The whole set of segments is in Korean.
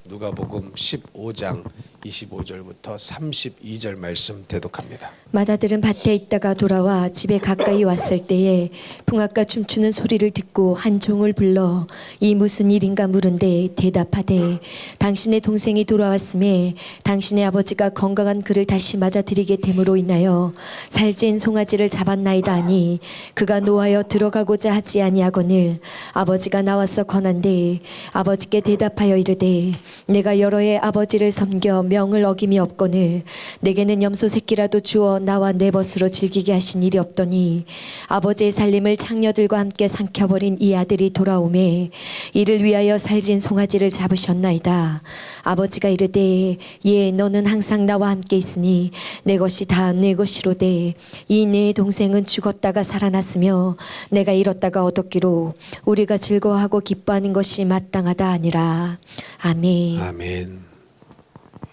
누가복음 15장 25절부터 32절 말씀 대독합니다. 마다들은 밭에 있다가 돌아와 집에 가까이 왔을 때에 풍악과 춤추는 소리를 듣고 한 종을 불러 이 무슨 일인가 물은데 대답하되 당신의 동생이 돌아왔음에 당신의 아버지가 건강한 그를 다시 맞아들이게 됨으로 인하여 살찐 송아지를 잡았나이다 하니 그가 노하여 들어가고자 하지 아니하거늘 아버지가 나와서 권한대 아버지께 대답하여 이르되 내가 여러 해 아버지를 섬겨 명을 어김이 없거늘 내게는 염소 새끼라도 주어 나와 내 벗으로 즐기게 하신 일이 없더니 아버지의 살림을 창녀들과 함께 삼켜버린 이 아들이 돌아오매 이를 위하여 살진 송아지를 잡으셨나이다. 아버지가 이르되 예 너는 항상 나와 함께 있으니 내 것이 다 내 것이로되 이 내 동생은 죽었다가 살아났으며 내가 잃었다가 얻었기로 우리가 즐거워하고 기뻐하는 것이 마땅하다 아니라. 아멘. 아멘.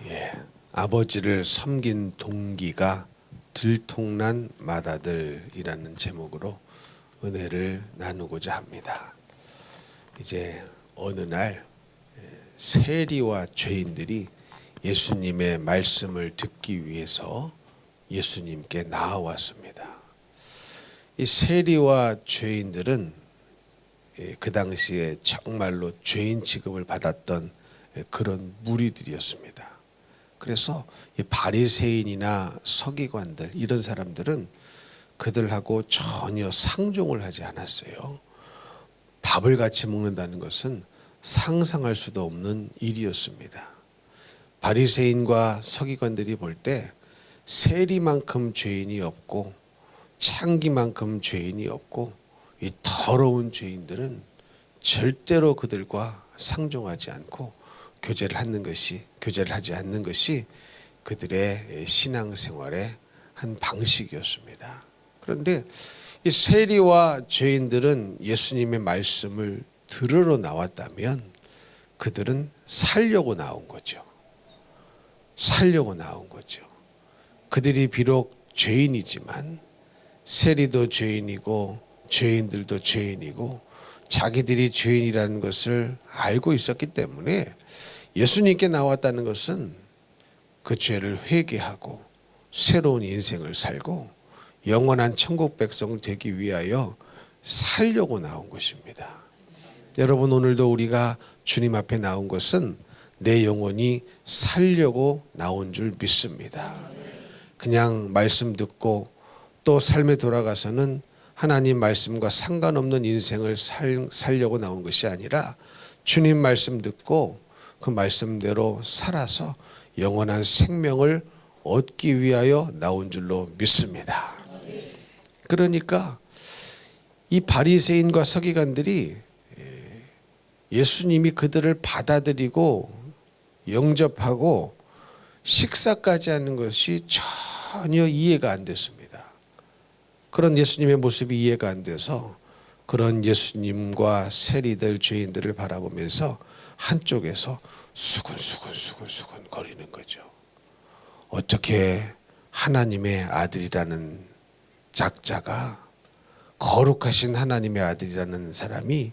예, 아버지를 섬긴 동기가 들통난 맏아들이라는 제목으로 은혜를 나누고자 합니다. 이제 어느 날 세리와 죄인들이 예수님의 말씀을 듣기 위해서 예수님께 나아왔습니다. 이 세리와 죄인들은 그 당시에 정말로 죄인 취급을 받았던 그런 무리들이었습니다. 그래서 이 바리새인이나 서기관들 이런 사람들은 그들하고 전혀 상종을 하지 않았어요. 밥을 같이 먹는다는 것은 상상할 수도 없는 일이었습니다. 바리새인과 서기관들이 볼 때 세리만큼 죄인이 없고 창기만큼 죄인이 없고 이 더러운 죄인들은 절대로 그들과 상종하지 않고 교제를 하지 않는 것이 그들의 신앙생활의 한 방식이었습니다. 그런데 이 세리와 죄인들은 예수님의 말씀을 들으러 나왔다면 그들은 살려고 나온 거죠. 살려고 나온 거죠. 그들이 비록 죄인이지만 세리도 죄인이고 죄인들도 죄인이고 자기들이 죄인이라는 것을 알고 있었기 때문에 예수님께 나왔다는 것은 그 죄를 회개하고 새로운 인생을 살고 영원한 천국 백성 되기 위하여 살려고 나온 것입니다. 여러분 오늘도 우리가 주님 앞에 나온 것은 내 영혼이 살려고 나온 줄 믿습니다. 그냥 말씀 듣고 또 삶에 돌아가서는 하나님 말씀과 상관없는 인생을 살려고 나온 것이 아니라 주님 말씀 듣고 그 말씀대로 살아서 영원한 생명을 얻기 위하여 나온 줄로 믿습니다. 그러니까 이 바리새인과 서기관들이 예수님이 그들을 받아들이고 영접하고 식사까지 하는 것이 전혀 이해가 안 됐습니다. 그런 예수님의 모습이 이해가 안 돼서 그런 예수님과 세리들 죄인들을 바라보면서 한쪽에서 수근수근 거리는 거죠. 어떻게 하나님의 아들이라는 작자가 거룩하신 하나님의 아들이라는 사람이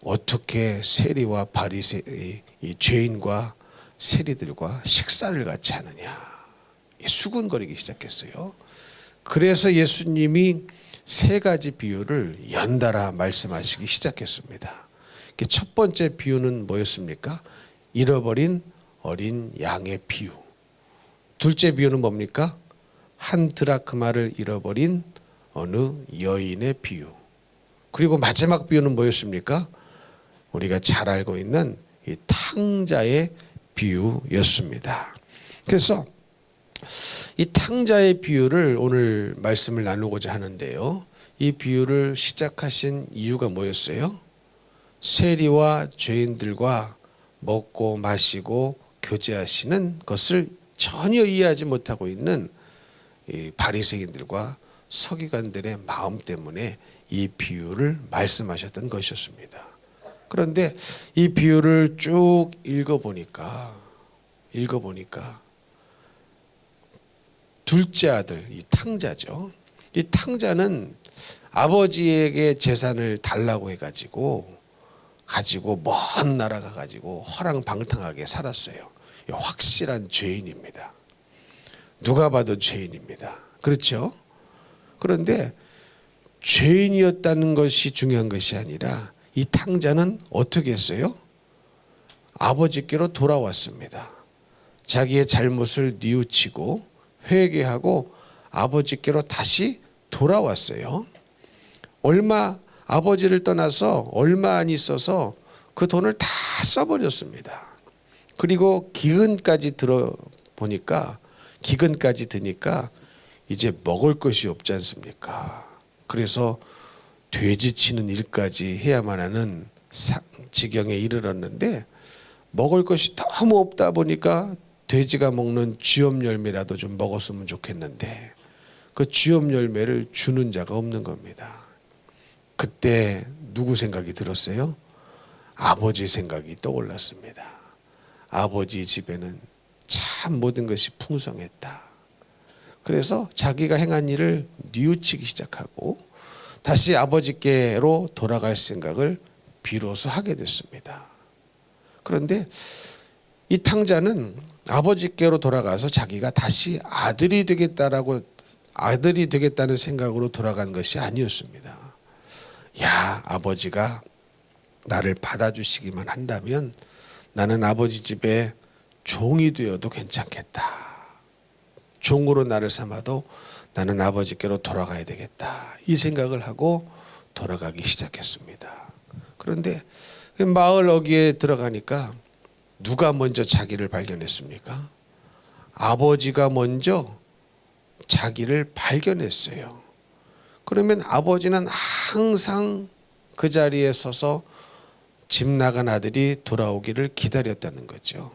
어떻게 세리와 바리새인 이 죄인과 세리들과 식사를 같이 하느냐 수군거리기 시작했어요. 그래서 예수님이 세 가지 비유를 연달아 말씀하시기 시작했습니다. 첫 번째 비유는 뭐였습니까? 잃어버린 어린 양의 비유. 둘째 비유는 뭡니까? 한 드라크마를 잃어버린 어느 여인의 비유. 그리고 마지막 비유는 뭐였습니까? 우리가 잘 알고 있는 이 탕자의 비유였습니다. 그래서 이 탕자의 비유를 오늘 말씀을 나누고자 하는데요. 이 비유를 시작하신 이유가 뭐였어요? 세리와 죄인들과 먹고 마시고 교제하시는 것을 전혀 이해하지 못하고 있는 이 바리새인들과 서기관들의 마음 때문에 이 비유를 말씀하셨던 것이었습니다. 그런데 이 비유를 쭉 읽어보니까 둘째 아들, 이 탕자죠. 이 탕자는 아버지에게 재산을 달라고 해가지고 가지고 먼 나라 가가지고 허랑방탕하게 살았어요. 확실한 죄인입니다. 누가 봐도 죄인입니다. 그렇죠? 그런데 죄인이었다는 것이 중요한 것이 아니라 이 탕자는 어떻게 했어요? 아버지께로 돌아왔습니다. 자기의 잘못을 뉘우치고 회개하고 아버지께로 다시 돌아왔어요. 아버지를 떠나서 얼마 안 있어서 그 돈을 다 써버렸습니다. 그리고 기근까지 드니까 이제 먹을 것이 없지 않습니까? 그래서 돼지 치는 일까지 해야만 하는 지경에 이르렀는데 먹을 것이 너무 없다 보니까 돼지가 먹는 쥐엄 열매라도 좀 먹었으면 좋겠는데 그 쥐엄 열매를 주는 자가 없는 겁니다. 그때 누구 생각이 들었어요? 아버지 생각이 떠올랐습니다. 아버지 집에는 참 모든 것이 풍성했다. 그래서 자기가 행한 일을 뉘우치기 시작하고 다시 아버지께로 돌아갈 생각을 비로소 하게 됐습니다. 그런데 이 탕자는 아버지께로 돌아가서 자기가 다시 아들이 되겠다는 생각으로 돌아간 것이 아니었습니다. 야, 아버지가 나를 받아주시기만 한다면 나는 아버지 집에 종이 되어도 괜찮겠다. 종으로 나를 삼아도 나는 아버지께로 돌아가야 되겠다. 이 생각을 하고 돌아가기 시작했습니다. 그런데 마을 어귀에 들어가니까 누가 먼저 자기를 발견했습니까? 아버지가 먼저 자기를 발견했어요. 그러면 아버지는 항상 그 자리에 서서 집 나간 아들이 돌아오기를 기다렸다는 거죠.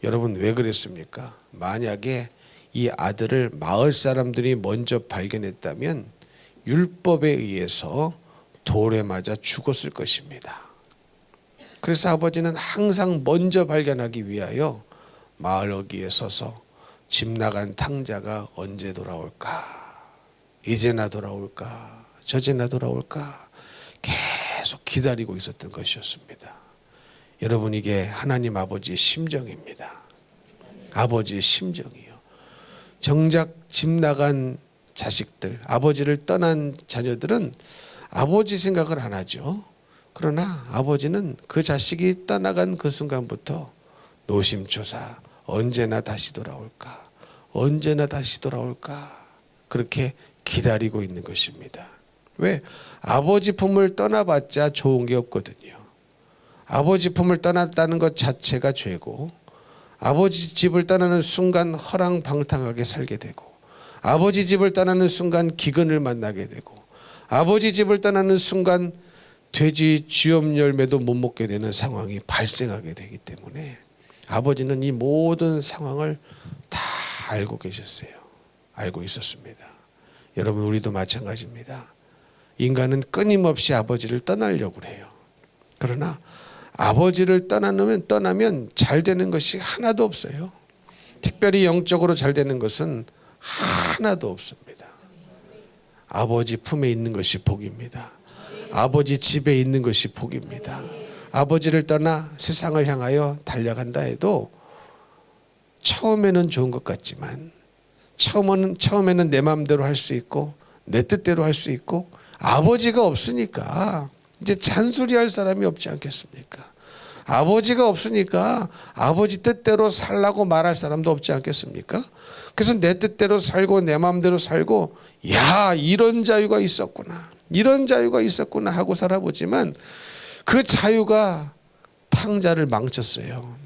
여러분 왜 그랬습니까? 만약에 이 아들을 마을 사람들이 먼저 발견했다면 율법에 의해서 돌에 맞아 죽었을 것입니다. 그래서 아버지는 항상 먼저 발견하기 위하여 마을 어귀에 서서 집 나간 탕자가 언제 돌아올까? 이제나 돌아올까? 저제나 돌아올까? 계속 기다리고 있었던 것이었습니다. 여러분 이게 하나님 아버지의 심정입니다. 아버지의 심정이요. 정작 집 나간 자식들, 아버지를 떠난 자녀들은 아버지 생각을 안 하죠. 그러나 아버지는 그 자식이 떠나간 그 순간부터 노심초사 언제나 다시 돌아올까? 언제나 다시 돌아올까? 그렇게 기다리고 있는 것입니다. 왜? 아버지 품을 떠나봤자 좋은 게 없거든요. 아버지 품을 떠났다는 것 자체가 죄고 아버지 집을 떠나는 순간 허랑방탕하게 살게 되고 아버지 집을 떠나는 순간 기근을 만나게 되고 아버지 집을 떠나는 순간 돼지 쥐엄 열매도 못 먹게 되는 상황이 발생하게 되기 때문에 아버지는 이 모든 상황을 다 알고 계셨어요. 알고 있었습니다. 여러분 우리도 마찬가지입니다. 인간은 끊임없이 아버지를 떠나려고 해요. 그러나 아버지를 떠나면 잘 되는 것이 하나도 없어요. 특별히 영적으로 잘 되는 것은 하나도 없습니다. 아버지 품에 있는 것이 복입니다. 아버지 집에 있는 것이 복입니다. 아버지를 떠나 세상을 향하여 달려간다 해도 처음에는 좋은 것 같지만 처음에는 내 마음대로 할 수 있고 내 뜻대로 할 수 있고 아버지가 없으니까 이제 잔소리할 사람이 없지 않겠습니까? 아버지가 없으니까 아버지 뜻대로 살라고 말할 사람도 없지 않겠습니까? 그래서 내 뜻대로 살고 내 마음대로 살고 야 이런 자유가 있었구나 이런 자유가 있었구나 하고 살아보지만 그 자유가 탕자를 망쳤어요.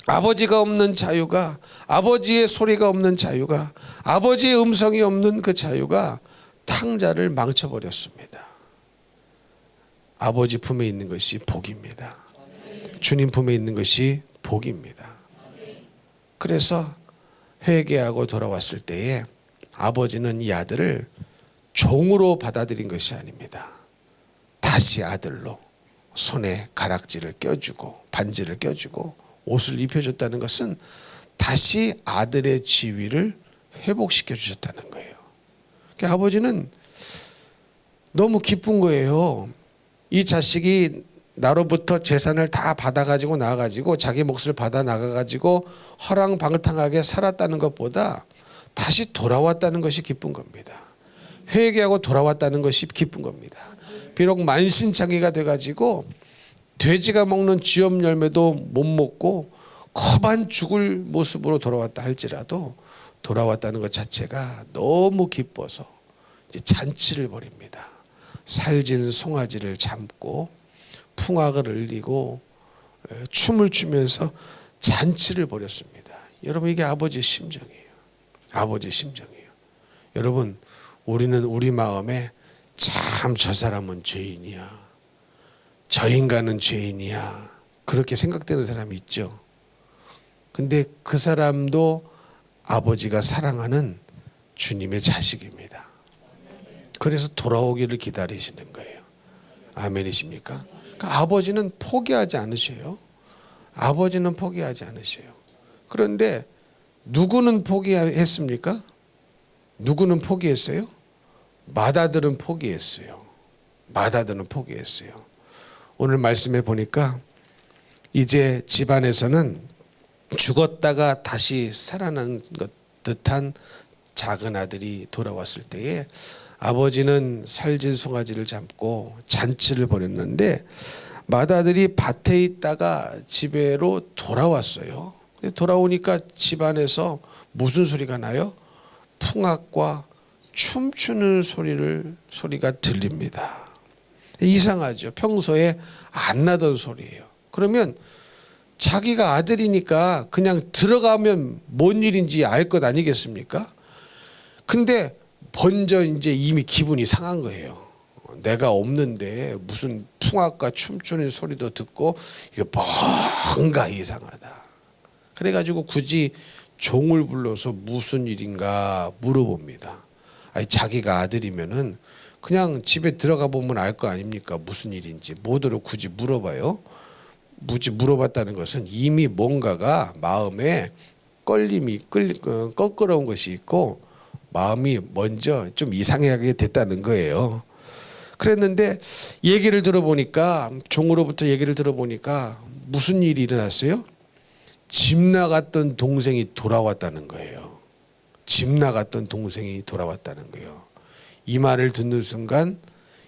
아버지가 없는 자유가 아버지의 소리가 없는 자유가 아버지의 음성이 없는 그 자유가 탕자를 망쳐버렸습니다. 아버지 품에 있는 것이 복입니다. 주님 품에 있는 것이 복입니다. 그래서 회개하고 돌아왔을 때에 아버지는 이 아들을 종으로 받아들인 것이 아닙니다. 다시 아들로 손에 가락지를 껴주고 반지를 껴주고 옷을 입혀줬다는 것은 다시 아들의 지위를 회복시켜 주셨다는 거예요. 그러니까 아버지는 너무 기쁜 거예요. 이 자식이 나로부터 재산을 다 받아가지고 나가지고 자기 몫을 받아 나가가지고 허랑방탕하게 살았다는 것보다 다시 돌아왔다는 것이 기쁜 겁니다. 회개하고 돌아왔다는 것이 기쁜 겁니다. 비록 만신창이가 돼가지고 돼지가 먹는 쥐염 열매도 못 먹고 커반 죽을 모습으로 돌아왔다 할지라도 돌아왔다는 것 자체가 너무 기뻐서 이제 잔치를 벌입니다. 살진 송아지를 잡고 풍악을 흘리고 춤을 추면서 잔치를 벌였습니다. 여러분, 이게 아버지의 심정이에요. 아버지의 심정이에요. 여러분, 우리는 우리 마음에 참 저 사람은 죄인이야, 저 인간은 죄인이야, 그렇게 생각되는 사람이 있죠. 근데 그 사람도 아버지가 사랑하는 주님의 자식입니다. 그래서 돌아오기를 기다리시는 거예요. 아멘이십니까? 그러니까 아버지는 포기하지 않으셔요. 아버지는 포기하지 않으셔요. 그런데 누구는 포기했습니까? 누구는 포기했어요? 맏아들은 포기했어요. 맏아들은 포기했어요. 오늘 말씀에 보니까 이제 집안에서는 죽었다가 다시 살아난 것 듯한 작은 아들이 돌아왔을 때에 아버지는 살진 송아지를 잡고 잔치를 벌였는데 맏아들이 밭에 있다가 집에로 돌아왔어요. 돌아오니까 집안에서 무슨 소리가 나요? 풍악과 춤추는 소리가 들립니다. 이상하죠. 평소에 안 나던 소리예요. 그러면 자기가 아들이니까 그냥 들어가면 뭔 일인지 알 것 아니겠습니까? 근데 먼저 이제 이미 기분이 상한 거예요. 내가 없는데 무슨 풍악과 춤추는 소리도 듣고 이거 뭔가 이상하다. 그래가지고 굳이 종을 불러서 무슨 일인가 물어봅니다. 아니, 자기가 아들이면은 그냥 집에 들어가 보면 알 거 아닙니까? 무슨 일인지. 뭐더러 굳이 물어봐요? 굳이 물어봤다는 것은 이미 뭔가가 마음에 끌림이 껄끄러운 것이 있고 마음이 먼저 좀 이상하게 됐다는 거예요. 그랬는데 얘기를 들어보니까, 종으로부터 얘기를 들어보니까 무슨 일이 일어났어요? 집 나갔던 동생이 돌아왔다는 거예요. 집 나갔던 동생이 돌아왔다는 거예요. 이 말을 듣는 순간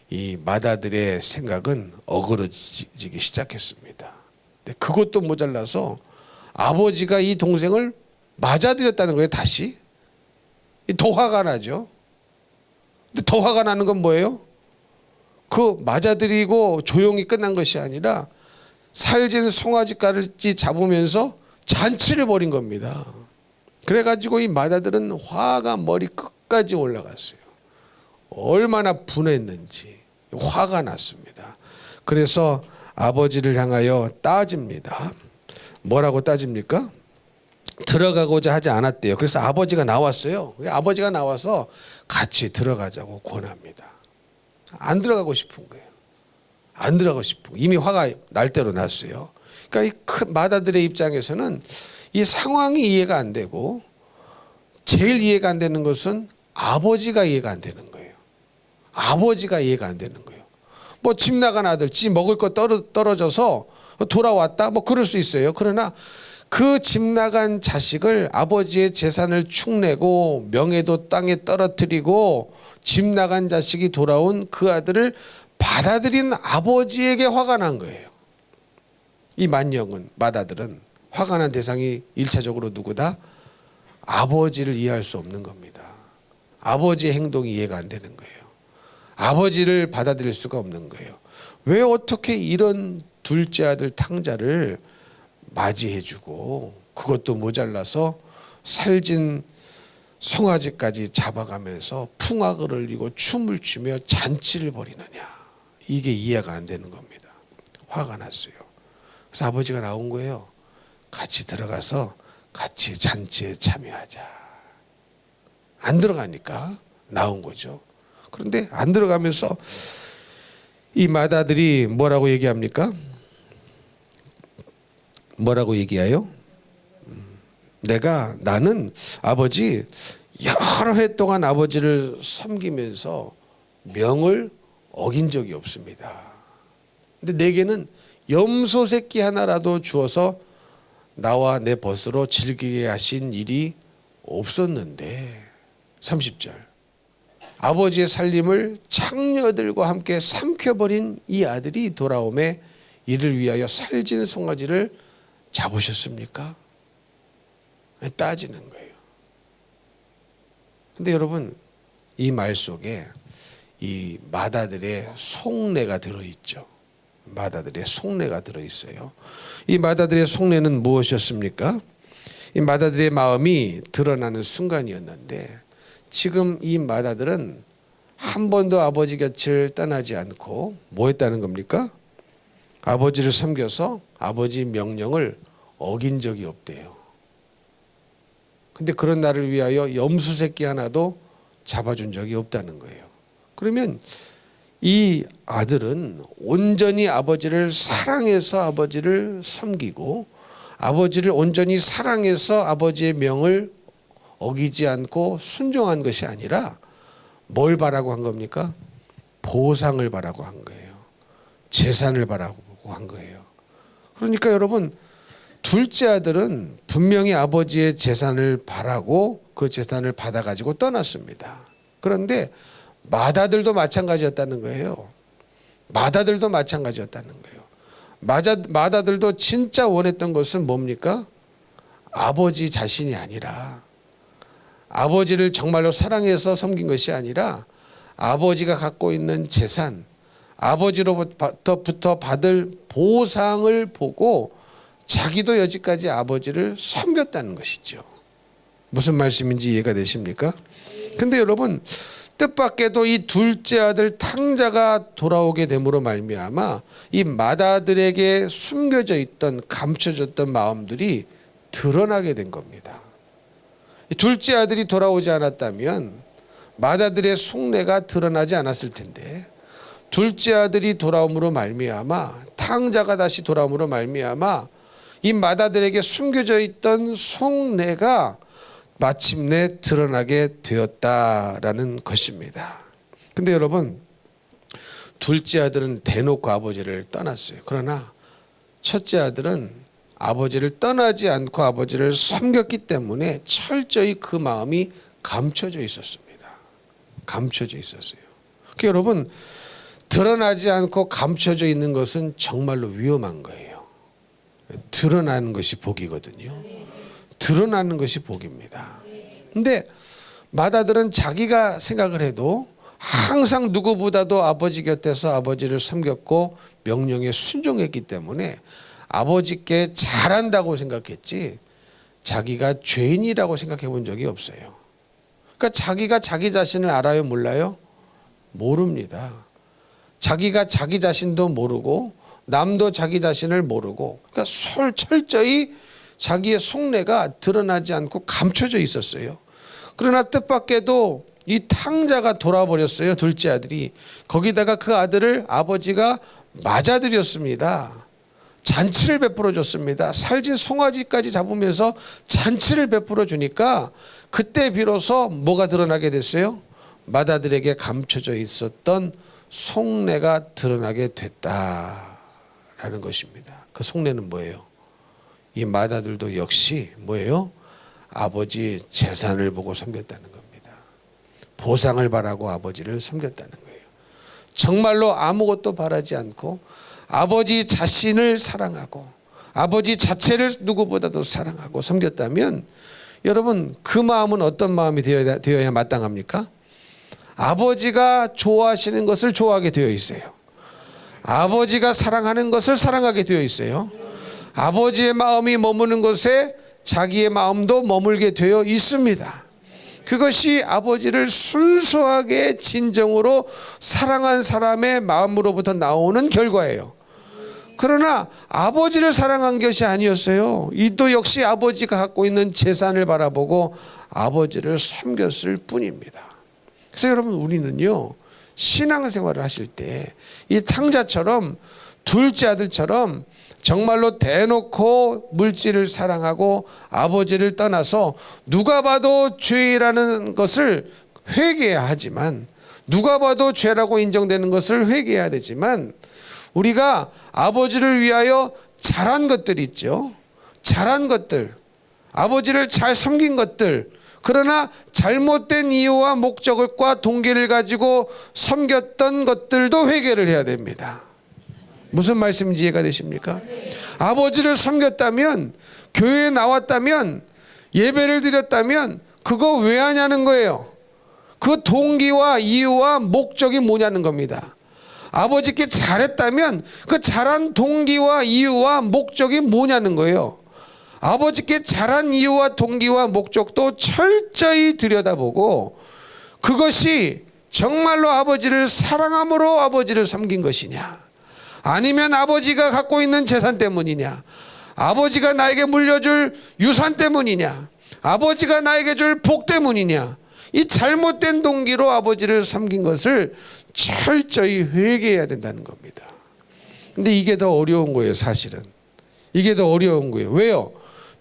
이 맏아들의 생각은 어그러지기 시작했습니다. 근데 그것도 모자라서 아버지가 이 동생을 맞아들였다는 거예요. 다시. 더 화가 나죠. 근데 더 화가 나는 건 뭐예요? 그 맞아들이고 조용히 끝난 것이 아니라 살진 송아지까지 잡으면서 잔치를 벌인 겁니다. 그래가지고 이 맏아들은 화가 머리 끝까지 올라갔어요. 얼마나 분했는지 화가 났습니다. 그래서 아버지를 향하여 따집니다. 뭐라고 따집니까? 들어가고자 하지 않았대요. 그래서 아버지가 나왔어요. 아버지가 나와서 같이 들어가자고 권합니다. 안 들어가고 싶은 거예요. 안 들어가고 싶은, 이미 화가 날 대로 났어요. 그러니까 이 큰 맏아들의 입장에서는 이 상황이 이해가 안 되고 제일 이해가 안 되는 것은 아버지가 이해가 안 되는 거예요. 아버지가 이해가 안 되는 거예요. 뭐 집 나간 아들, 집 먹을 거 떨어져서 돌아왔다, 뭐 그럴 수 있어요. 그러나 그 집 나간 자식을 아버지의 재산을 축내고 명예도 땅에 떨어뜨리고 집 나간 자식이 돌아온 그 아들을 받아들인 아버지에게 화가 난 거예요. 이 맏아들은 화가 난 대상이 1차적으로 누구다? 아버지를 이해할 수 없는 겁니다. 아버지의 행동이 이해가 안 되는 거예요. 아버지를 받아들일 수가 없는 거예요. 왜 어떻게 이런 둘째 아들 탕자를 맞이해주고 그것도 모자라서 살진 송아지까지 잡아가면서 풍악을 흘리고 춤을 추며 잔치를 벌이느냐. 이게 이해가 안 되는 겁니다. 화가 났어요. 그래서 아버지가 나온 거예요. 같이 들어가서 같이 잔치에 참여하자. 안 들어가니까 나온 거죠. 그런데 안 들어가면서 이 맏아들이 뭐라고 얘기합니까? 뭐라고 얘기해요? 나는 아버지 여러 해 동안 아버지를 섬기면서 명을 어긴 적이 없습니다. 근데 내게는 염소 새끼 하나라도 주어서 나와 내 벗으로 즐기게 하신 일이 없었는데. 30절. 아버지의 살림을 창녀들과 함께 삼켜버린 이 아들이 돌아오매 이를 위하여 살진 송아지를 잡으셨습니까? 따지는 거예요. 근데 여러분, 이 말 속에 이 맏아들의 속내가 들어있죠. 맏아들의 속내가 들어있어요. 이 맏아들의 속내는 무엇이었습니까? 이 맏아들의 마음이 드러나는 순간이었는데, 지금 이 맏아들은 한 번도 아버지 곁을 떠나지 않고 뭐 했다는 겁니까? 아버지를 섬겨서 아버지 명령을 어긴 적이 없대요. 근데 그런 나를 위하여 염소 새끼 하나도 잡아준 적이 없다는 거예요. 그러면 이 아들은 온전히 아버지를 사랑해서 아버지를 섬기고, 아버지를 온전히 사랑해서 아버지의 명을 어기지 않고 순종한 것이 아니라 뭘 바라고 한 겁니까? 보상을 바라고 한 거예요. 재산을 바라고 한 거예요. 그러니까 여러분, 둘째 아들은 분명히 아버지의 재산을 바라고 그 재산을 받아가지고 떠났습니다. 그런데 맏아들도 마찬가지였다는 거예요. 맏아들도 마찬가지였다는 거예요. 맏아들도 진짜 원했던 것은 뭡니까? 아버지 자신이 아니라, 아버지를 정말로 사랑해서 섬긴 것이 아니라 아버지가 갖고 있는 재산, 아버지로부터 받을 보상을 보고 자기도 여지까지 아버지를 섬겼다는 것이죠. 무슨 말씀인지 이해가 되십니까? 근데 여러분, 뜻밖에도 이 둘째 아들 탕자가 돌아오게 됨으로 말미암아 이 맏아들에게 숨겨져 있던, 감춰졌던 마음들이 드러나게 된 겁니다. 이 둘째 아들이 돌아오지 않았다면 맏아들의 속내가 드러나지 않았을 텐데, 둘째 아들이 돌아옴으로 말미암아, 탕자가 다시 돌아옴으로 말미암아 이 맏아들에게 숨겨져 있던 속내가 마침내 드러나게 되었다라는 것입니다. 근데 여러분, 둘째 아들은 대놓고 아버지를 떠났어요. 그러나 첫째 아들은 아버지를 떠나지 않고 아버지를 섬겼기 때문에 철저히 그 마음이 감춰져 있었습니다. 감춰져 있었어요. 그러니까 여러분, 드러나지 않고 감춰져 있는 것은 정말로 위험한 거예요. 드러나는 것이 복이거든요. 드러나는 것이 복입니다. 근데 맏아들은 자기가 생각을 해도 항상 누구보다도 아버지 곁에서 아버지를 섬겼고 명령에 순종했기 때문에 아버지께 잘한다고 생각했지 자기가 죄인이라고 생각해 본 적이 없어요. 그러니까 자기가 자기 자신을 알아요, 몰라요? 모릅니다. 자기가 자기 자신도 모르고 남도 자기 자신을 모르고, 그러니까 철저히 자기의 속내가 드러나지 않고 감춰져 있었어요. 그러나 뜻밖에도 이 탕자가 돌아버렸어요. 둘째 아들이. 거기다가 그 아들을 아버지가 맞아들였습니다. 잔치를 베풀어 줬습니다. 살진 송아지까지 잡으면서 잔치를 베풀어 주니까 그때 비로소 뭐가 드러나게 됐어요? 맏아들에게 감춰져 있었던 속내가 드러나게 됐다라는 것입니다. 그 속내는 뭐예요? 이 맏아들도 역시 뭐예요? 아버지 재산을 보고 섬겼다는 겁니다. 보상을 바라고 아버지를 섬겼다는 거예요. 정말로 아무것도 바라지 않고 아버지 자신을 사랑하고 아버지 자체를 누구보다도 사랑하고 섬겼다면, 여러분, 그 마음은 어떤 마음이 되어야 마땅합니까? 아버지가 좋아하시는 것을 좋아하게 되어 있어요. 아버지가 사랑하는 것을 사랑하게 되어 있어요. 아버지의 마음이 머무는 곳에 자기의 마음도 머물게 되어 있습니다. 그것이 아버지를 순수하게 진정으로 사랑한 사람의 마음으로부터 나오는 결과예요. 그러나 아버지를 사랑한 것이 아니었어요. 이도 역시 아버지가 갖고 있는 재산을 바라보고 아버지를 섬겼을 뿐입니다. 그래서 여러분, 우리는요, 신앙생활을 하실 때 이 탕자처럼, 둘째 아들처럼 정말로 대놓고 물질을 사랑하고 아버지를 떠나서 누가 봐도 죄라는 것을 회개해야 하지만, 누가 봐도 죄라고 인정되는 것을 회개해야 되지만, 우리가 아버지를 위하여 잘한 것들이 있죠. 잘한 것들, 아버지를 잘 섬긴 것들, 그러나 잘못된 이유와 목적과 동기를 가지고 섬겼던 것들도 회개를 해야 됩니다. 무슨 말씀인지 이해가 되십니까? 아버지를 섬겼다면, 교회에 나왔다면, 예배를 드렸다면 그거 왜 하냐는 거예요. 그 동기와 이유와 목적이 뭐냐는 겁니다. 아버지께 잘했다면 그 잘한 동기와 이유와 목적이 뭐냐는 거예요. 아버지께 잘한 이유와 동기와 목적도 철저히 들여다보고 그것이 정말로 아버지를 사랑함으로 아버지를 섬긴 것이냐, 아니면 아버지가 갖고 있는 재산 때문이냐, 아버지가 나에게 물려줄 유산 때문이냐, 아버지가 나에게 줄 복 때문이냐, 이 잘못된 동기로 아버지를 섬긴 것을 철저히 회개해야 된다는 겁니다. 근데 이게 더 어려운 거예요. 사실은 이게 더 어려운 거예요. 왜요?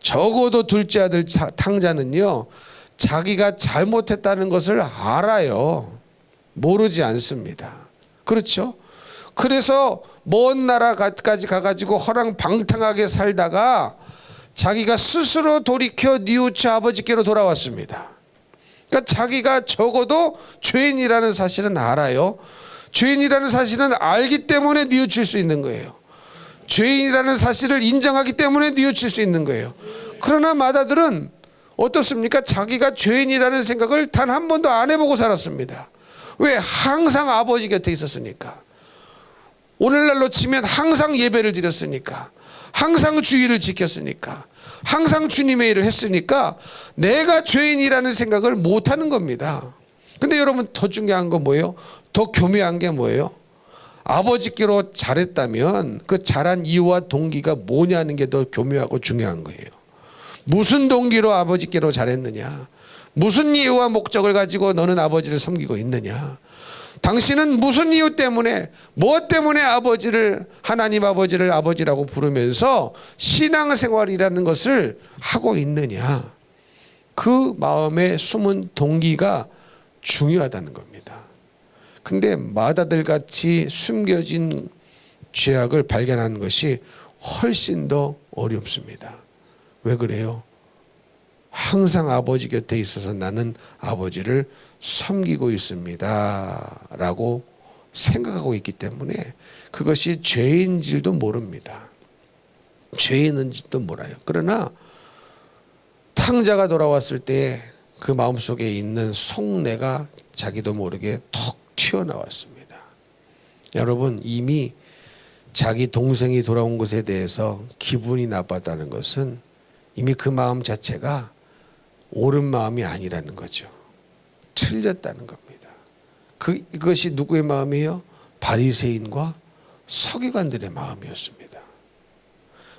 적어도 둘째 아들 탕자는요, 자기가 잘못했다는 것을 알아요. 모르지 않습니다. 그렇죠? 그래서 먼 나라까지 가가지고 허랑방탕하게 살다가 자기가 스스로 돌이켜 뉘우쳐 아버지께로 돌아왔습니다. 그러니까 자기가 적어도 죄인이라는 사실은 알아요. 죄인이라는 사실은 알기 때문에 뉘우칠 수 있는 거예요. 죄인이라는 사실을 인정하기 때문에 뉘우칠 수 있는 거예요. 그러나 마다들은 어떻습니까? 자기가 죄인이라는 생각을 단 한 번도 안 해보고 살았습니다. 왜? 항상 아버지 곁에 있었으니까. 오늘날로 치면 항상 예배를 드렸으니까, 항상 주의를 지켰으니까, 항상 주님의 일을 했으니까 내가 죄인이라는 생각을 못하는 겁니다. 근데 여러분, 더 중요한 건 뭐예요? 더 교묘한 게 뭐예요? 아버지께로 잘했다면 그 잘한 이유와 동기가 뭐냐는 게 더 교묘하고 중요한 거예요. 무슨 동기로 아버지께로 잘했느냐, 무슨 이유와 목적을 가지고 너는 아버지를 섬기고 있느냐, 당신은 무슨 이유 때문에, 무엇 때문에 아버지를, 하나님 아버지를 아버지라고 부르면서 신앙생활이라는 것을 하고 있느냐, 그 마음에 숨은 동기가 중요하다는 겁니다. 근데 마다들같이 숨겨진 죄악을 발견하는 것이 훨씬 더 어렵습니다. 왜 그래요? 항상 아버지 곁에 있어서 나는 아버지를 섬기고 있습니다 라고 생각하고 있기 때문에 그것이 죄인지도 모릅니다. 죄인인지도 몰라요. 그러나 탕자가 돌아왔을 때 그 마음속에 있는 속내가 자기도 모르게 톡 튀어나왔습니다. 여러분, 이미 자기 동생이 돌아온 것에 대해서 기분이 나빴다는 것은 이미 그 마음 자체가 옳은 마음이 아니라는 거죠. 틀렸다는 겁니다. 그것이 누구의 마음이에요? 바리새인과 서기관들의 마음이었습니다.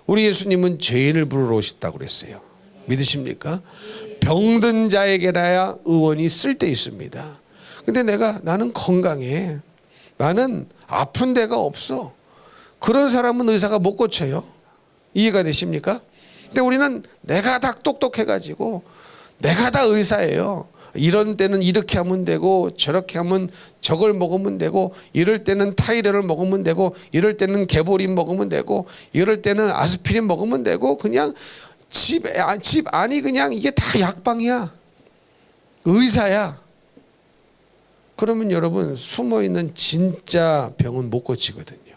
우리 예수님은 죄인을 부르러 오셨다고 그랬어요. 믿으십니까? 병든 자에게라야 의원이 쓸데 있습니다. 근데 나는 건강해, 나는 아픈 데가 없어, 그런 사람은 의사가 못 고쳐요. 이해가 되십니까? 근데 우리는 내가 다 똑똑해가지고 내가 다 의사예요. 이런 때는 이렇게 하면 되고, 저렇게 하면 저걸 먹으면 되고, 이럴 때는 타이레를 먹으면 되고, 이럴 때는 개보린 먹으면 되고, 이럴 때는 아스피린 먹으면 되고, 그냥 집 안이 그냥 이게 다 약방이야, 의사야. 그러면 여러분, 숨어있는 진짜 병은 못 고치거든요.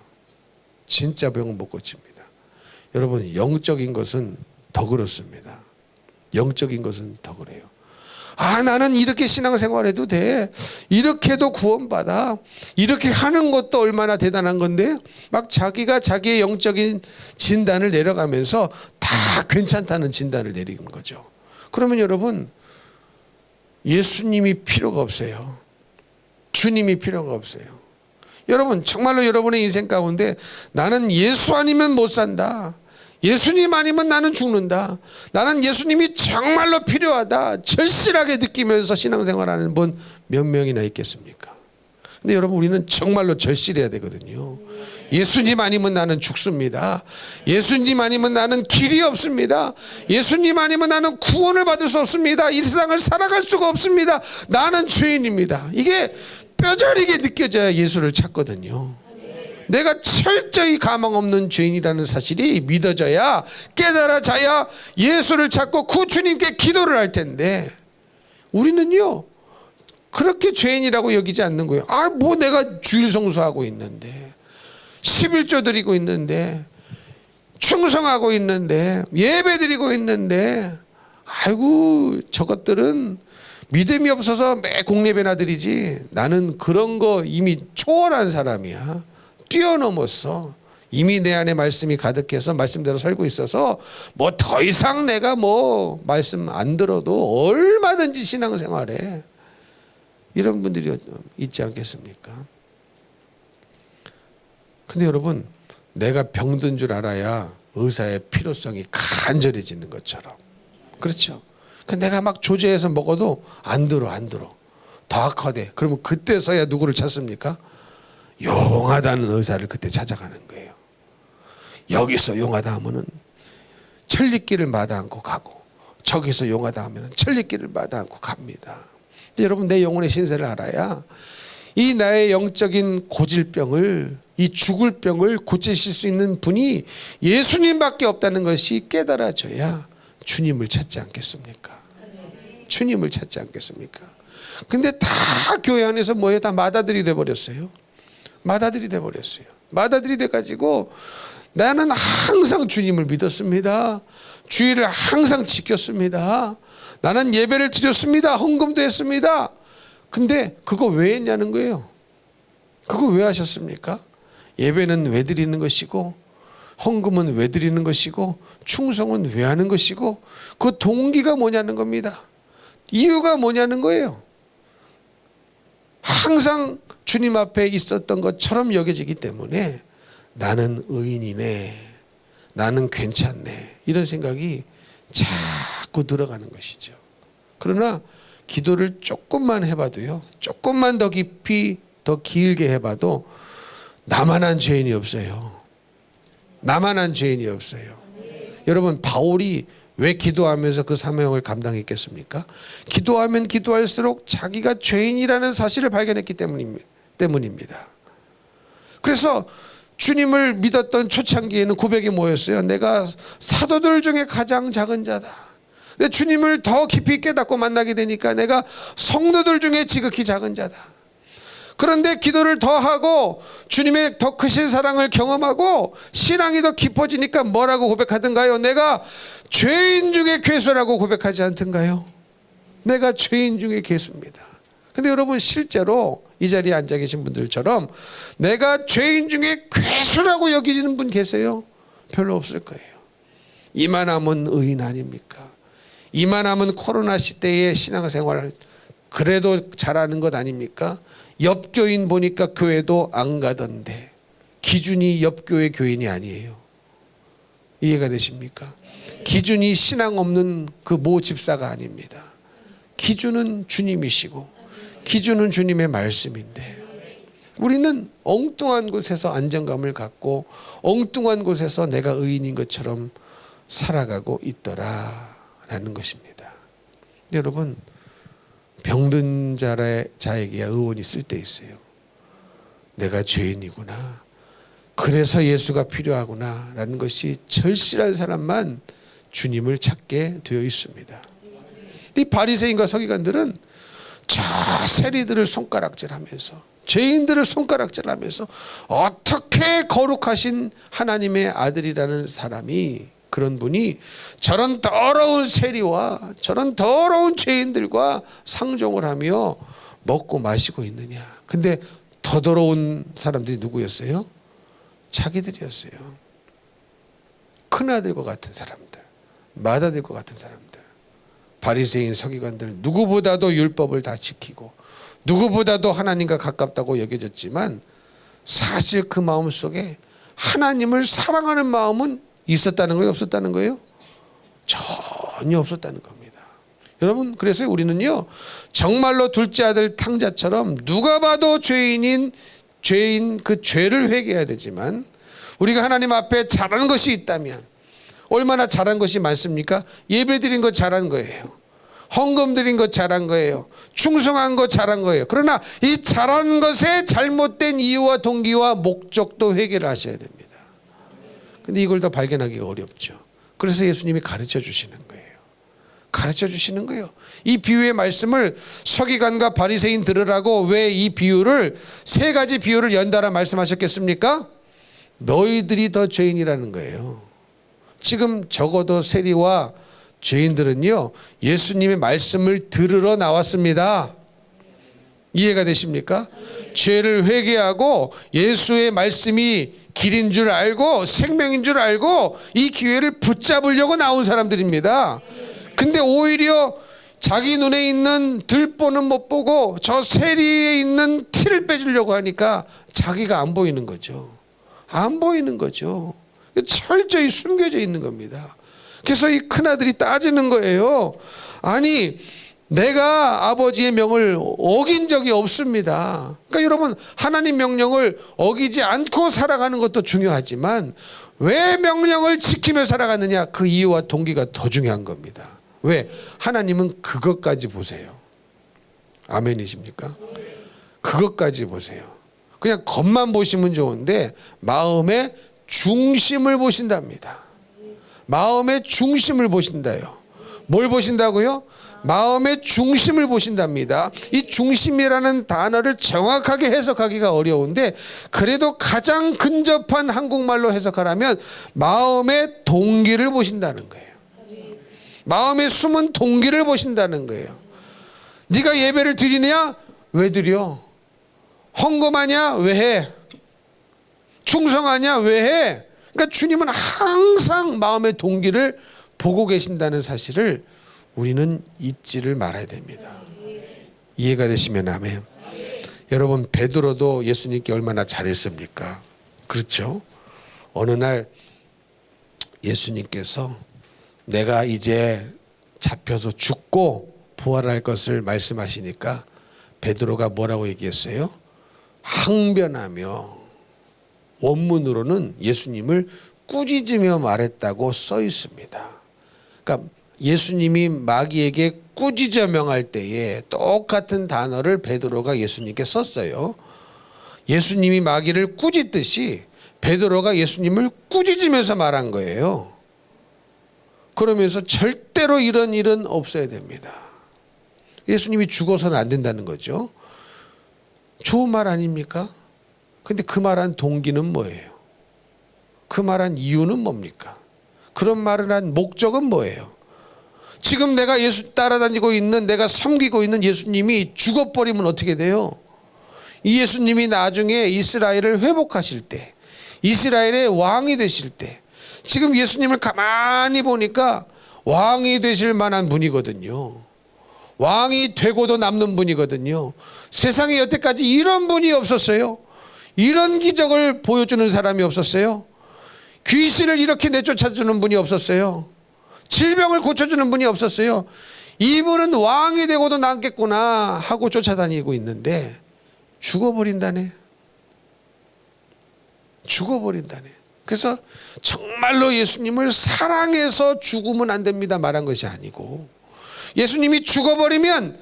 진짜 병은 못 고칩니다. 여러분, 영적인 것은 더 그렇습니다. 영적인 것은 더 그래요. 나는 이렇게 신앙생활해도 돼, 이렇게 해도 구원받아, 이렇게 하는 것도 얼마나 대단한 건데, 막 자기가 자기의 영적인 진단을 내려가면서 다 괜찮다는 진단을 내리는 거죠. 그러면 여러분, 예수님이 필요가 없어요. 주님이 필요가 없어요. 여러분, 정말로 여러분의 인생 가운데 나는 예수 아니면 못 산다, 예수님 아니면 나는 죽는다, 나는 예수님이 정말로 필요하다, 절실하게 느끼면서 신앙생활하는 분 몇 명이나 있겠습니까? 근데 여러분, 우리는 정말로 절실해야 되거든요. 예수님 아니면 나는 죽습니다. 예수님 아니면 나는 길이 없습니다. 예수님 아니면 나는 구원을 받을 수 없습니다. 이 세상을 살아갈 수가 없습니다. 나는 죄인입니다. 이게 뼈저리게 느껴져야 예수를 찾거든요. 내가 철저히 가망 없는 죄인이라는 사실이 믿어져야, 깨달아져야 예수를 찾고 그 주님께 기도를 할 텐데, 우리는요 그렇게 죄인이라고 여기지 않는 거예요. 아, 뭐 내가 주일 성수하고 있는데, 11조 드리고 있는데, 충성하고 있는데, 예배 드리고 있는데, 아이고 저것들은 믿음이 없어서 매 공예배나 드리지, 나는 그런 거 이미 초월한 사람이야. 뛰어넘었어. 이미 내 안에 말씀이 가득해서 말씀대로 살고 있어서 뭐 더 이상 내가 뭐 말씀 안 들어도 얼마든지 신앙생활해. 이런 분들이 있지 않겠습니까? 근데 여러분, 내가 병든 줄 알아야 의사의 필요성이 간절해지는 것처럼, 그렇죠? 내가 막 조제해서 먹어도 안 들어. 더 악화돼. 그러면 그때서야 누구를 찾습니까? 용하다는 의사를 그때 찾아가는 거예요. 여기서 용하다 하면은 천리길을 마다 않고 가고, 저기서 용하다 하면은 천리길을 마다 않고 갑니다. 여러분, 내 영혼의 신세를 알아야 이 나의 영적인 고질병을, 이 죽을 병을 고치실 수 있는 분이 예수님밖에 없다는 것이 깨달아져야 주님을 찾지 않겠습니까? 주님을 찾지 않겠습니까? 근데 다 교회 안에서 뭐예요? 다 마다들이 돼버렸어요. 마다들이 돼버렸어요. 마다들이 돼가지고 나는 항상 주님을 믿었습니다. 주의를 항상 지켰습니다. 나는 예배를 드렸습니다. 헌금도 했습니다. 근데 그거 왜 했냐는 거예요. 그거 왜 하셨습니까? 예배는 왜 드리는 것이고, 헌금은 왜 드리는 것이고, 충성은 왜 하는 것이고, 그 동기가 뭐냐는 겁니다. 이유가 뭐냐는 거예요. 항상 주님 앞에 있었던 것처럼 여겨지기 때문에 나는 의인이네, 나는 괜찮네, 이런 생각이 자꾸 들어가는 것이죠. 그러나 기도를 조금만 해봐도요, 조금만 더 깊이 더 길게 해봐도 나만한 죄인이 없어요. 나만한 죄인이 없어요. 여러분, 바울이 왜 기도하면서 그 사명을 감당했겠습니까? 기도하면 기도할수록 자기가 죄인이라는 사실을 발견했기 때문입니다. 그래서 주님을 믿었던 초창기에는 고백이 뭐였어요? 내가 사도들 중에 가장 작은 자다. 근데 주님을 더 깊이 깨닫고 만나게 되니까 내가 성도들 중에 지극히 작은 자다. 그런데 기도를 더 하고 주님의 더 크신 사랑을 경험하고 신앙이 더 깊어지니까 뭐라고 고백하던가요? 내가 죄인 중에 괴수라고 고백하지 않던가요? 내가 죄인 중에 괴수입니다. 근데 여러분, 실제로 이 자리에 앉아 계신 분들처럼 내가 죄인 중에 괴수라고 여기시는 분 계세요? 별로 없을 거예요. 이만하면 의인 아닙니까? 이만하면 코로나 시대의 신앙생활 그래도 잘하는 것 아닙니까? 옆교인 보니까 교회도 안 가던데 기준이 옆교회 교인이 아니에요. 이해가 되십니까? 기준이 신앙 없는 그 모 집사가 아닙니다. 기준은 주님이시고 기준은 주님의 말씀인데, 우리는 엉뚱한 곳에서 안정감을 갖고 엉뚱한 곳에서 내가 의인인 것처럼 살아가고 있더라라는 것입니다. 여러분, 병든 자에게 의원이 쓸 때 있어요. 내가 죄인이구나, 그래서 예수가 필요하구나 라는 것이 절실한 사람만 주님을 찾게 되어 있습니다. 이 바리새인과 서기관들은 저 세리들을 손가락질하면서, 죄인들을 손가락질하면서 어떻게 거룩하신 하나님의 아들이라는 사람이, 그런 분이 저런 더러운 세리와 저런 더러운 죄인들과 상종을 하며 먹고 마시고 있느냐. 근데 더 더러운 사람들이 누구였어요? 자기들이었어요. 큰아들과 같은 사람들, 맏아들과 같은 사람들. 바리새인 서기관들, 누구보다도 율법을 다 지키고 누구보다도 하나님과 가깝다고 여겨졌지만 사실 그 마음속에 하나님을 사랑하는 마음은 있었다는 거예요? 없었다는 거예요? 전혀 없었다는 겁니다. 여러분, 그래서 우리는요, 정말로 둘째 아들 탕자처럼 누가 봐도 죄인 그 죄를 회개해야 되지만, 우리가 하나님 앞에 잘하는 것이 있다면, 얼마나 잘한 것이 많습니까? 예배 드린 거 잘한 거예요. 헌금 드린 것 잘한 거예요. 충성한 것 잘한 거예요. 그러나 이 잘한 것의 잘못된 이유와 동기와 목적도 회개를 하셔야 됩니다. 근데 이걸 더 발견하기가 어렵죠. 그래서 예수님이 가르쳐 주시는 거예요. 가르쳐 주시는 거예요. 이 비유의 말씀을 서기관과 바리새인 들으라고 왜 이 비유를 세 가지 비유를 연달아 말씀하셨겠습니까? 너희들이 더 죄인이라는 거예요. 지금 적어도 세리와 죄인들은요, 예수님의 말씀을 들으러 나왔습니다. 이해가 되십니까? 죄를 회개하고 예수의 말씀이 길인 줄 알고 생명인 줄 알고 이 기회를 붙잡으려고 나온 사람들입니다. 근데 오히려 자기 눈에 있는 들보는 못 보고 저 세리에 있는 티를 빼주려고 하니까 자기가 안 보이는 거죠. 안 보이는 거죠. 철저히 숨겨져 있는 겁니다. 그래서 이 큰아들이 따지는 거예요. 아니, 내가 아버지의 명을 어긴 적이 없습니다. 그러니까 여러분, 하나님 명령을 어기지 않고 살아가는 것도 중요하지만 왜 명령을 지키며 살아가느냐, 그 이유와 동기가 더 중요한 겁니다. 왜? 하나님은 그것까지 보세요. 아멘이십니까? 그것까지 보세요. 그냥 겉만 보시면 좋은데 마음의 중심을 보신답니다. 마음의 중심을 보신다요. 뭘 보신다고요? 마음의 중심을 보신답니다. 이 중심이라는 단어를 정확하게 해석하기가 어려운데 그래도 가장 근접한 한국말로 해석하라면 마음의 동기를 보신다는 거예요. 마음의 숨은 동기를 보신다는 거예요. 네가 예배를 드리냐? 왜 드려? 헌금하냐? 왜 해? 충성하냐? 왜 해? 그러니까 주님은 항상 마음의 동기를 보고 계신다는 사실을 우리는 잊지를 말아야 됩니다. 이해가 되시면 아멘. 여러분, 베드로도 예수님께 얼마나 잘했습니까? 그렇죠? 어느 날 예수님께서 내가 이제 잡혀서 죽고 부활할 것을 말씀하시니까 베드로가 뭐라고 얘기했어요? 항변하며, 원문으로는 예수님을 꾸짖으며 말했다고 써 있습니다. 그러니까 예수님이 마귀에게 꾸짖어 명할 때에 똑같은 단어를 베드로가 예수님께 썼어요. 예수님이 마귀를 꾸짖듯이 베드로가 예수님을 꾸짖으면서 말한 거예요. 그러면서 절대로 이런 일은 없어야 됩니다. 예수님이 죽어서는 안 된다는 거죠. 좋은 말 아닙니까? 근데 그 말한 동기는 뭐예요? 그 말한 이유는 뭡니까? 그런 말을 한 목적은 뭐예요? 지금 내가 예수 따라다니고 있는, 내가 섬기고 있는 예수님이 죽어버리면 어떻게 돼요? 이 예수님이 나중에 이스라엘을 회복하실 때, 이스라엘의 왕이 되실 때, 지금 예수님을 가만히 보니까 왕이 되실 만한 분이거든요. 왕이 되고도 남는 분이거든요. 세상에 여태까지 이런 분이 없었어요. 이런 기적을 보여주는 사람이 없었어요. 귀신을 이렇게 내쫓아주는 분이 없었어요. 질병을 고쳐주는 분이 없었어요. 이분은 왕이 되고도 남겠구나 하고 쫓아다니고 있는데 죽어버린다네. 죽어버린다네. 그래서 정말로 예수님을 사랑해서 죽으면 안 됩니다 말한 것이 아니고, 예수님이 죽어버리면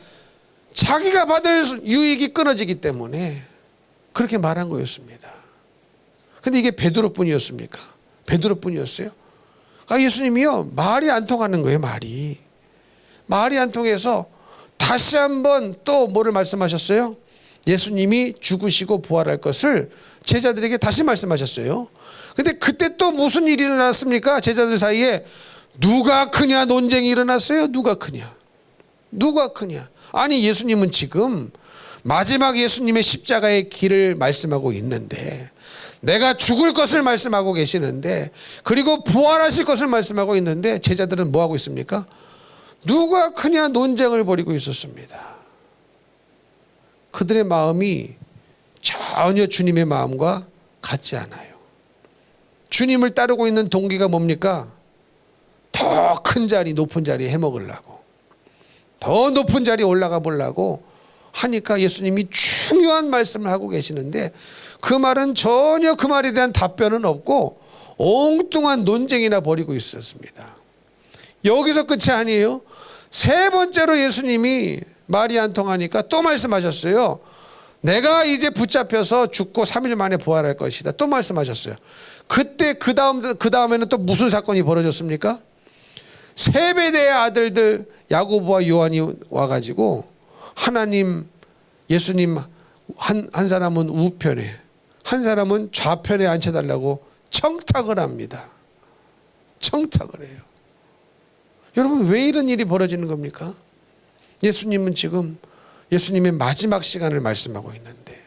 자기가 받을 유익이 끊어지기 때문에 그렇게 말한 거였습니다. 근데 이게 베드로뿐이었습니까? 베드로뿐이었어요? 예수님이요, 말이 안 통하는 거예요. 말이 안 통해서 다시 한번 또 뭐를 말씀하셨어요? 예수님이 죽으시고 부활할 것을 제자들에게 다시 말씀하셨어요. 근데 그때 또 무슨 일이 일어났습니까? 제자들 사이에 누가 크냐 논쟁이 일어났어요. 누가 크냐. 아니, 예수님은 지금 마지막 예수님의 십자가의 길을 말씀하고 있는데, 내가 죽을 것을 말씀하고 계시는데, 그리고 부활하실 것을 말씀하고 있는데, 제자들은 뭐 하고 있습니까? 누가 크냐 논쟁을 벌이고 있었습니다. 그들의 마음이 전혀 주님의 마음과 같지 않아요. 주님을 따르고 있는 동기가 뭡니까? 더 큰 자리, 높은 자리 해먹으려고, 더 높은 자리에 올라가 보려고 하니까 예수님이 중요한 말씀을 하고 계시는데 그 말은 전혀 그 말에 대한 답변은 없고 엉뚱한 논쟁이나 벌이고 있었습니다. 여기서 끝이 아니에요. 세 번째로 예수님이 말이 안 통하니까 또 말씀하셨어요. 내가 이제 붙잡혀서 죽고 3일 만에 부활할 것이다. 또 말씀하셨어요. 그때 그 다음에는 또 무슨 사건이 벌어졌습니까? 세베대의 아들들 야고보와 요한이 와가지고 하나님, 예수님 한 사람은 우편에 한 사람은 좌편에 앉혀달라고 청탁을 합니다. 청탁을 해요. 여러분, 왜 이런 일이 벌어지는 겁니까? 예수님은 지금 예수님의 마지막 시간을 말씀하고 있는데,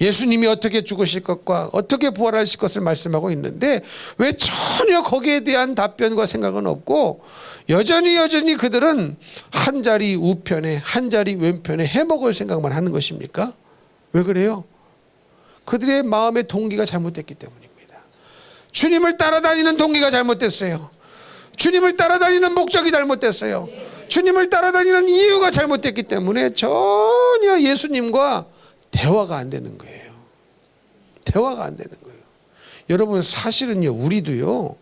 예수님이 어떻게 죽으실 것과 어떻게 부활하실 것을 말씀하고 있는데 왜 전혀 거기에 대한 답변과 생각은 없고 여전히 그들은 한 자리 우편에 한 자리 왼편에 해먹을 생각만 하는 것입니까? 왜 그래요? 그들의 마음의 동기가 잘못됐기 때문입니다. 주님을 따라다니는 동기가 잘못됐어요. 주님을 따라다니는 목적이 잘못됐어요. 주님을 따라다니는 이유가 잘못됐기 때문에 전혀 예수님과 대화가 안 되는 거예요. 대화가 안 되는 거예요. 여러분, 사실은요, 우리도요,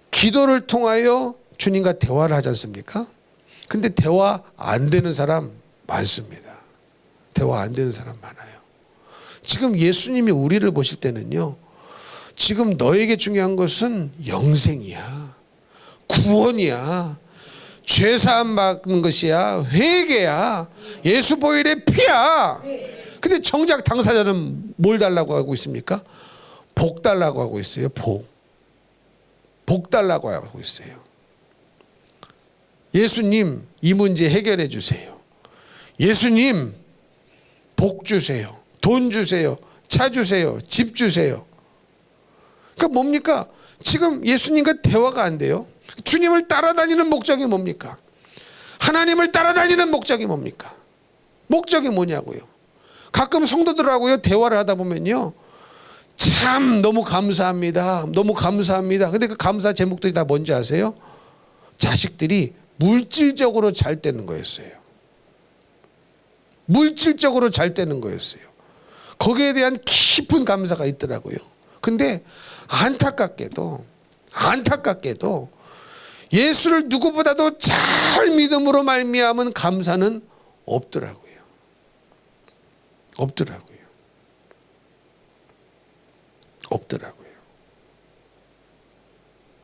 기도를 통하여 주님과 대화를 하지 않습니까? 근데 대화 안 되는 사람 많습니다. 대화 안 되는 사람 많아요. 지금 예수님이 우리를 보실 때는요, 지금 너에게 중요한 것은 영생이야, 구원이야, 죄사함 받는 것이야, 회개야, 예수 보혈의 피야. 근데 정작 당사자는 뭘 달라고 하고 있습니까? 복 달라고 하고 있어요. 복 달라고 하고 있어요. 예수님, 이 문제 해결해 주세요. 예수님, 복 주세요. 돈 주세요. 차 주세요. 집 주세요. 그러니까 뭡니까? 지금 예수님과 대화가 안 돼요. 주님을 따라다니는 목적이 뭡니까? 하나님을 따라다니는 목적이 뭡니까? 목적이 뭐냐고요? 가끔 성도들하고요 대화를 하다 보면요, 참 너무 감사합니다, 너무 감사합니다. 근데 그 감사 제목들이 다 뭔지 아세요? 자식들이 물질적으로 잘 되는 거였어요. 물질적으로 잘 되는 거였어요. 거기에 대한 깊은 감사가 있더라고요. 근데 안타깝게도 예수를 누구보다도 잘 믿음으로 말미암은 감사는 없더라고요.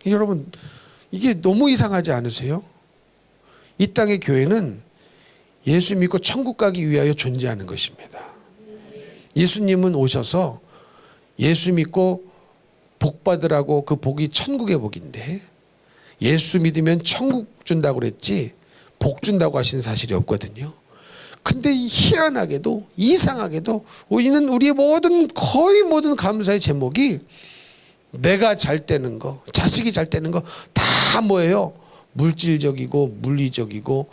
여러분, 이게 너무 이상하지 않으세요? 이 땅의 교회는 예수 믿고 천국 가기 위하여 존재하는 것입니다. 예수님은 오셔서 예수 믿고 복 받으라고, 그 복이 천국의 복인데 예수 믿으면 천국 준다고 그랬지 복 준다고 하신 사실이 없거든요. 근데 희한하게도, 이상하게도 우리는 우리의 거의 모든 감사의 제목이 내가 잘 되는 거, 자식이 잘 되는 거 다 뭐예요? 물질적이고 물리적이고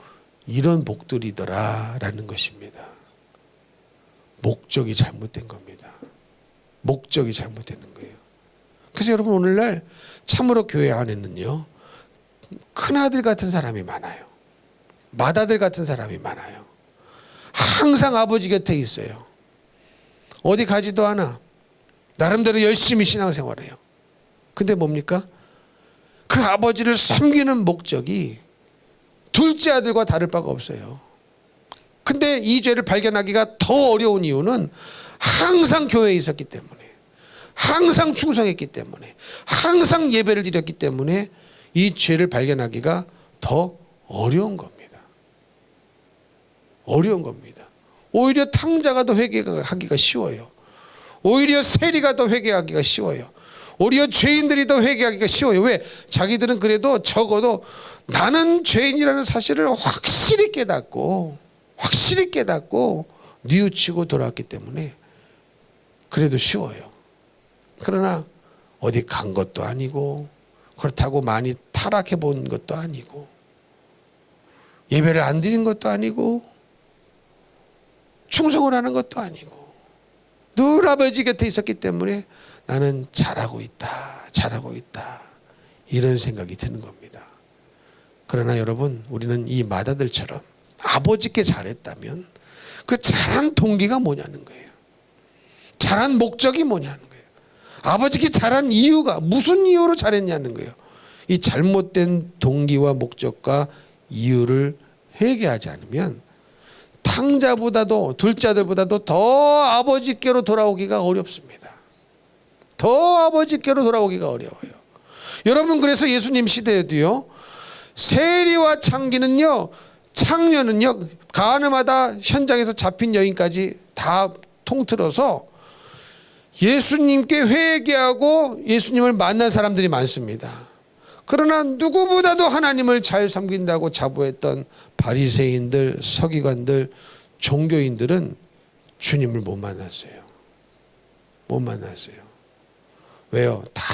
이런 복들이더라라는 것입니다. 목적이 잘못된 겁니다. 목적이 잘못되는 거예요. 그래서 여러분, 오늘날 참으로 교회 안에는요, 큰아들 같은 사람이 많아요. 맏아들 같은 사람이 많아요. 항상 아버지 곁에 있어요. 어디 가지도 않아. 나름대로 열심히 신앙생활해요. 근데 뭡니까? 그 아버지를 섬기는 목적이 둘째 아들과 다를 바가 없어요. 근데 이 죄를 발견하기가 더 어려운 이유는 항상 교회에 있었기 때문에, 항상 충성했기 때문에, 항상 예배를 드렸기 때문에 이 죄를 발견하기가 더 어려운 겁니다. 어려운 겁니다. 오히려 탕자가 더 회개하기가 쉬워요. 오히려 세리가 더 회개하기가 쉬워요. 오히려 죄인들이 더 회개하기가 쉬워요. 왜? 자기들은 그래도 적어도 나는 죄인이라는 사실을 확실히 깨닫고 뉘우치고 돌아왔기 때문에 그래도 쉬워요. 그러나 어디 간 것도 아니고, 그렇다고 많이 타락해 본 것도 아니고, 예배를 안 드린 것도 아니고, 충성을 하는 것도 아니고, 늘 아버지 곁에 있었기 때문에 나는 잘하고 있다 이런 생각이 드는 겁니다. 그러나 여러분, 우리는 이 맏아들처럼 아버지께 잘했다면 그 잘한 동기가 뭐냐는 거예요. 잘한 목적이 뭐냐는 거예요. 아버지께 잘한 이유가 무슨 이유로 잘했냐는 거예요. 이 잘못된 동기와 목적과 이유를 회개하지 않으면 탕자보다도 둘째 아들보다도 더 아버지께로 돌아오기가 어렵습니다. 더 아버지께로 돌아오기가 어려워요. 여러분, 그래서 예수님 시대에도요, 세리와 창기는요, 창녀는요, 가늠하다 현장에서 잡힌 여인까지 다 통틀어서 예수님께 회개하고 예수님을 만난 사람들이 많습니다. 그러나 누구보다도 하나님을 잘 섬긴다고 자부했던 바리새인들, 서기관들, 종교인들은 주님을 못 만났어요. 못 만났어요. 왜요? 다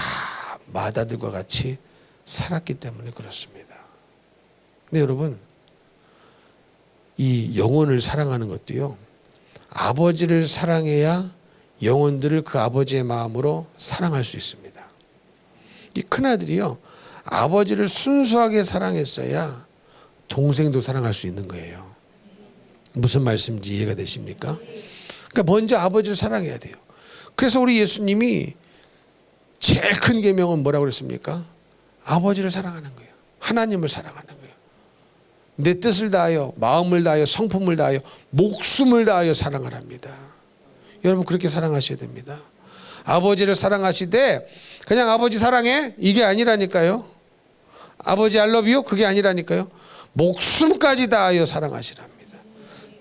마다들과 같이 살았기 때문에 그렇습니다. 근데 여러분, 이 영혼을 사랑하는 것도요, 아버지를 사랑해야 영혼들을 그 아버지의 마음으로 사랑할 수 있습니다. 이 큰아들이요, 아버지를 순수하게 사랑했어야 동생도 사랑할 수 있는 거예요. 무슨 말씀인지 이해가 되십니까? 그러니까 먼저 아버지를 사랑해야 돼요. 그래서 우리 예수님이 제일 큰 계명은 뭐라고 그랬습니까? 아버지를 사랑하는 거예요. 하나님을 사랑하는 거예요. 내 뜻을 다하여, 마음을 다하여, 성품을 다하여, 목숨을 다하여 사랑을 합니다. 여러분, 그렇게 사랑하셔야 됩니다. 아버지를 사랑하시되 그냥 아버지 사랑해 이게 아니라니까요. 아버지 I love you 그게 아니라니까요. 목숨까지 다하여 사랑하시랍니다.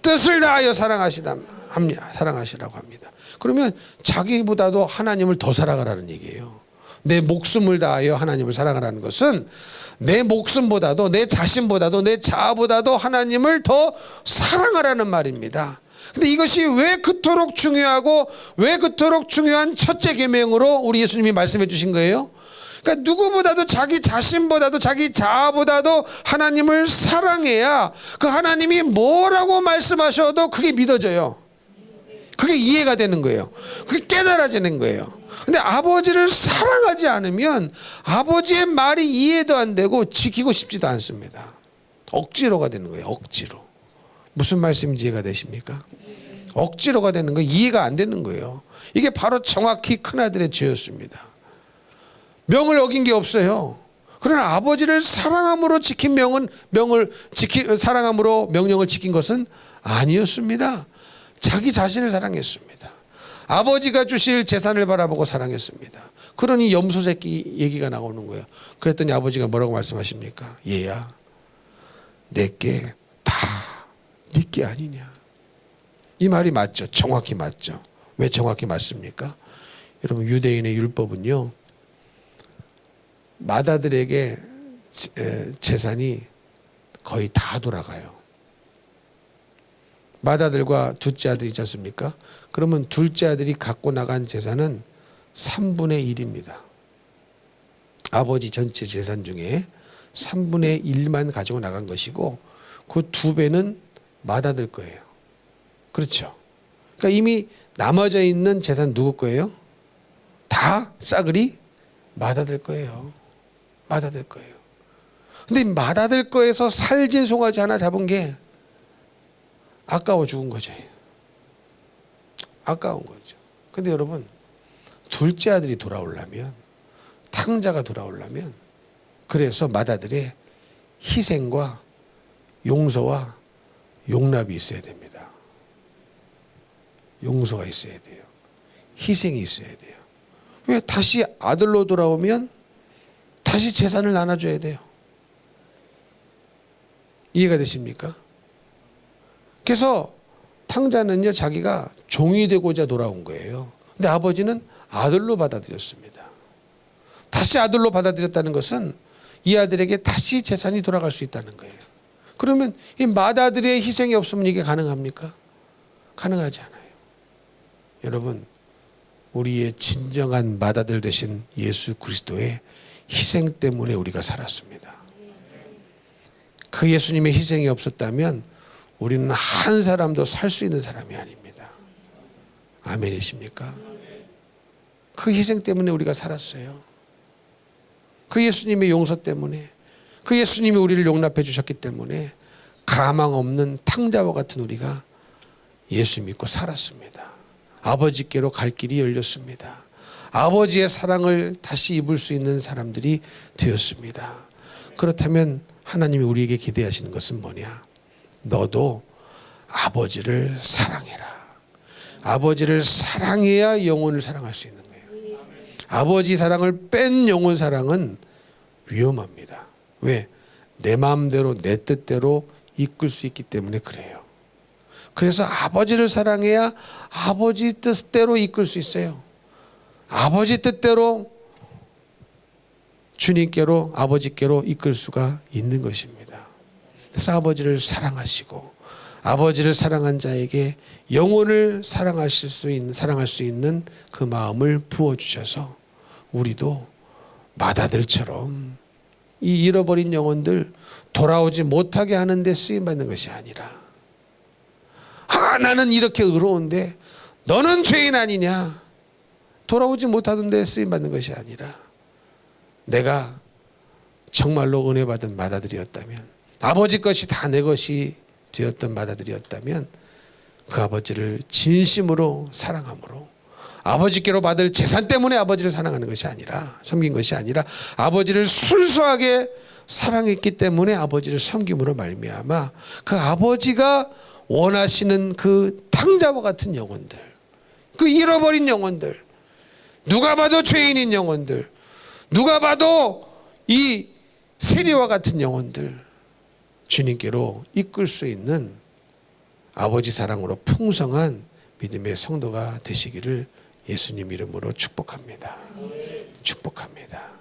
뜻을 다하여 사랑하시라고 합니다. 그러면 자기보다도 하나님을 더 사랑하라는 얘기예요. 내 목숨을 다하여 하나님을 사랑하라는 것은 내 목숨보다도, 내 자신보다도, 내 자아보다도 하나님을 더 사랑하라는 말입니다. 근데 이것이 왜 그토록 중요하고 왜 그토록 중요한 첫째 계명으로 우리 예수님이 말씀해 주신 거예요? 그러니까 누구보다도 자기 자신보다도 자기 자아보다도 하나님을 사랑해야 그 하나님이 뭐라고 말씀하셔도 그게 믿어져요. 그게 이해가 되는 거예요. 그게 깨달아지는 거예요. 근데 아버지를 사랑하지 않으면 아버지의 말이 이해도 안 되고 지키고 싶지도 않습니다. 억지로가 되는 거예요. 억지로. 무슨 말씀인지 이해가 되십니까? 억지로가 되는 거예요. 이해가 안 되는 거예요. 이게 바로 정확히 큰아들의 죄였습니다. 명을 어긴 게 없어요. 그러나 아버지를 사랑함으로 지킨 사랑함으로 명령을 지킨 것은 아니었습니다. 자기 자신을 사랑했습니다. 아버지가 주실 재산을 바라보고 사랑했습니다. 그러니 염소 새끼 얘기가 나오는 거예요. 그랬더니 아버지가 뭐라고 말씀하십니까? 얘야, 내게 다 네 게 아니냐. 이 말이 맞죠. 정확히 맞죠. 왜 정확히 맞습니까? 여러분, 유대인의 율법은요, 맏아들에게 재산이 거의 다 돌아가요. 맏아들과 둘째 아들이 있지 않습니까? 그러면 둘째 아들이 갖고 나간 재산은 3분의 1입니다. 아버지 전체 재산 중에 3분의 1만 가지고 나간 것이고 그 2배는 맏아들 거예요. 그렇죠? 그러니까 이미 남아져 있는 재산 누구 거예요? 다 싸그리 맏아들 거예요. 맏아들 거예요. 근데 맏아들 거에서 살진 송아지 하나 잡은 게 아까워 죽은 거죠. 아까운 거죠. 근데 여러분, 둘째 아들이 돌아오려면, 탕자가 돌아오려면, 그래서 맏아들의 희생과 용서와 용납이 있어야 됩니다. 용서가 있어야 돼요. 희생이 있어야 돼요. 왜? 다시 아들로 돌아오면 다시 재산을 나눠줘야 돼요. 이해가 되십니까? 그래서 탕자는요, 자기가 종이 되고자 돌아온 거예요. 근데 아버지는 아들로 받아들였습니다. 다시 아들로 받아들였다는 것은 이 아들에게 다시 재산이 돌아갈 수 있다는 거예요. 그러면 이 맏아들의 희생이 없으면 이게 가능합니까? 가능하지 않아요. 여러분, 우리의 진정한 맏아들 되신 예수 그리스도의 희생 때문에 우리가 살았습니다. 그 예수님의 희생이 없었다면 우리는 한 사람도 살 수 있는 사람이 아닙니다. 아멘이십니까? 그 희생 때문에 우리가 살았어요. 그 예수님의 용서 때문에, 그 예수님이 우리를 용납해 주셨기 때문에 가망 없는 탕자와 같은 우리가 예수 믿고 살았습니다. 아버지께로 갈 길이 열렸습니다. 아버지의 사랑을 다시 입을 수 있는 사람들이 되었습니다. 그렇다면 하나님이 우리에게 기대하시는 것은 뭐냐? 너도 아버지를 사랑해라. 아버지를 사랑해야 영혼을 사랑할 수 있는 거예요. 아버지 사랑을 뺀 영혼 사랑은 위험합니다. 왜? 내 마음대로 내 뜻대로 이끌 수 있기 때문에 그래요. 그래서 아버지를 사랑해야 아버지 뜻대로 이끌 수 있어요. 아버지 뜻대로 주님께로 아버지께로 이끌 수가 있는 것입니다. 그래서 아버지를 사랑하시고 아버지를 사랑한 자에게 영혼을 사랑할 수 있는 그 마음을 부어주셔서 우리도 마다들처럼 이 잃어버린 영혼들 돌아오지 못하게 하는 데 쓰임받는 것이 아니라 나는 이렇게 의로운데 너는 죄인 아니냐 돌아오지 못하는 데 쓰임받는 것이 아니라 내가 정말로 은혜 받은 마다들이었다면 아버지 것이 다 내 것이 되었던 마다들이었다면 그 아버지를 진심으로 사랑함으로 아버지께로 받을 재산 때문에 아버지를 사랑하는 것이 아니라 섬긴 것이 아니라 아버지를 순수하게 사랑했기 때문에 아버지를 섬김으로 말미암아 그 아버지가 원하시는 그 탕자와 같은 영혼들, 그 잃어버린 영혼들, 누가 봐도 죄인인 영혼들, 누가 봐도 이 세리와 같은 영혼들 주님께로 이끌 수 있는 아버지 사랑으로 풍성한 믿음의 성도가 되시기를 예수님 이름으로 축복합니다. 축복합니다.